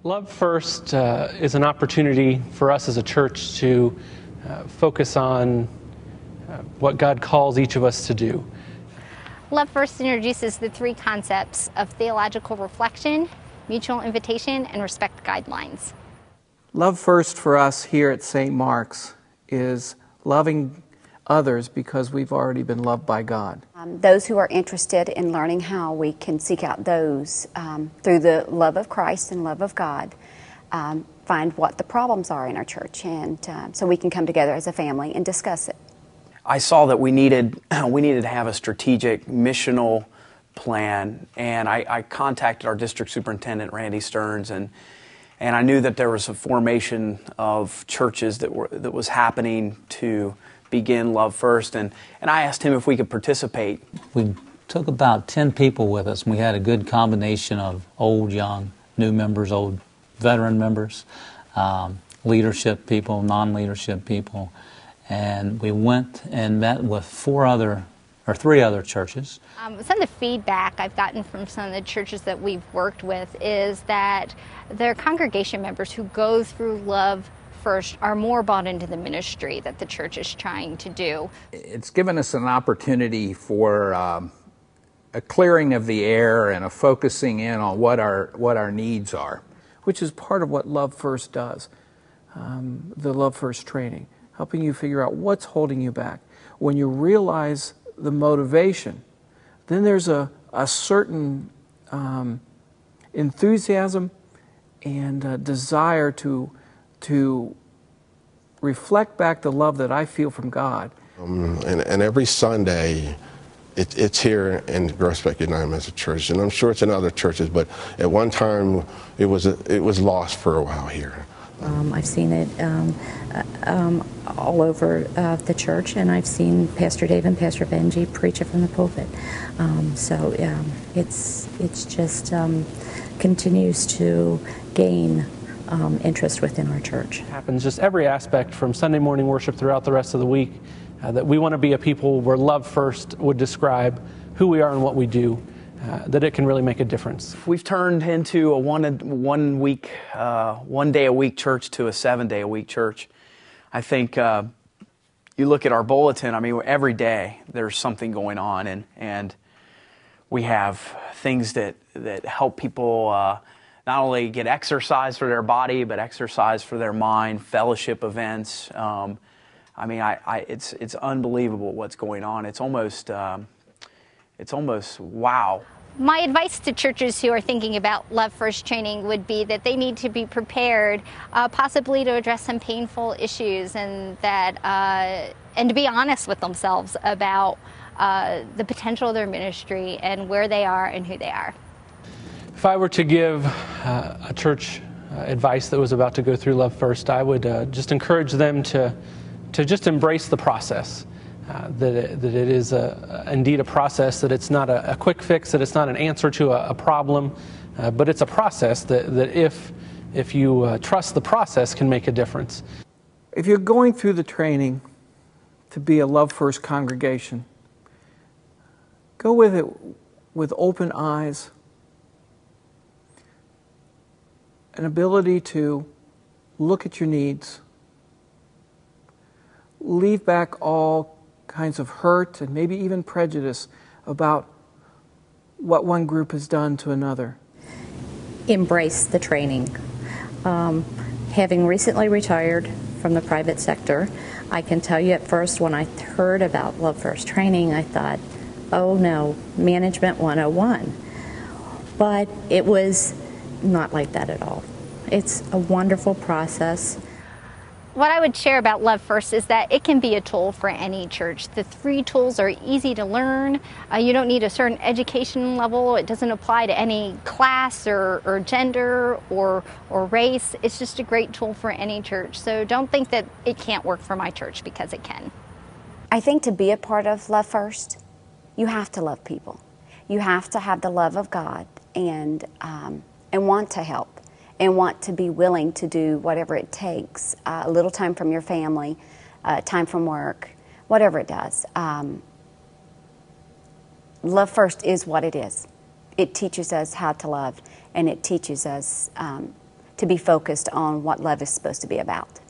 Love First is an opportunity for us as a church to focus on what God calls each of us to do. Love First introduces the three concepts of theological reflection, mutual invitation, and respect guidelines. Love First for us here at St. Mark's is loving others because we've already been loved by God. Those who are interested in learning how we can seek out those through the love of Christ and love of God, find what the problems are in our church, and so we can come together as a family and discuss it. I saw that we needed to have a strategic missional plan, and I contacted our district superintendent, Randy Stearns, and I knew that there was a formation of churches that was happening to begin Love First, and I asked him if we could participate. We took about 10 people with us, and we had a good combination of old, young, new members, old, veteran members, leadership people, non-leadership people, and we went and met with three other churches. Some of the feedback I've gotten from some of the churches that we've worked with is that their congregation members who go through Love First are more bought into the ministry that the church is trying to do. It's given us an opportunity for a clearing of the air and a focusing in on what our needs are, which is part of what Love First does, the Love First training, helping you figure out what's holding you back. When you realize the motivation, then there's a certain enthusiasm and desire to reflect back the love that I feel from God. And every Sunday, it's here in Groesbeck United Methodist Church, and I'm sure it's in other churches, but at one time it was lost for a while here. I've seen it all over the church, and I've seen Pastor Dave and Pastor Benji preach it from the pulpit. So it's just continues to gain interest within our church. It happens just every aspect from Sunday morning worship throughout the rest of the week, that we want to be a people where Love First would describe who we are and what we do, that it can really make a difference. We've turned into a one day a week church to a 7-day a week church. I think you look at our bulletin, I mean, every day there's something going on, and we have things that help people not only get exercise for their body, but exercise for their mind, fellowship events. I mean, it's unbelievable what's going on. It's almost wow. My advice to churches who are thinking about Love First training would be that they need to be prepared, possibly to address some painful issues, and to be honest with themselves about the potential of their ministry and where they are and who they are. If I were to give a church advice that was about to go through Love First, I would just encourage them to just embrace the process. That it is indeed a process, that it's not a quick fix, that it's not an answer to a problem, but it's a process that if you trust the process, can make a difference. If you're going through the training to be a Love First congregation, go with it with open eyes, an ability to look at your needs, leave back all kinds of hurt and maybe even prejudice about what one group has done to another. Embrace the training. Having recently retired from the private sector, I can tell you at first when I heard about Love First training, I thought, oh no, Management 101. But it was not like that at all. It's a wonderful process. What I would share about Love First is that it can be a tool for any church. The 3 tools are easy to learn. You don't need a certain education level. It doesn't apply to any class or gender or race. It's just a great tool for any church. So don't think that it can't work for my church, because it can. I think to be a part of Love First, you have to love people. You have to have the love of God and want to help, and want to be willing to do whatever it takes, a little time from your family, time from work, whatever it does. Love First is what it is. It teaches us how to love, and it teaches us to to be focused on what love is supposed to be about.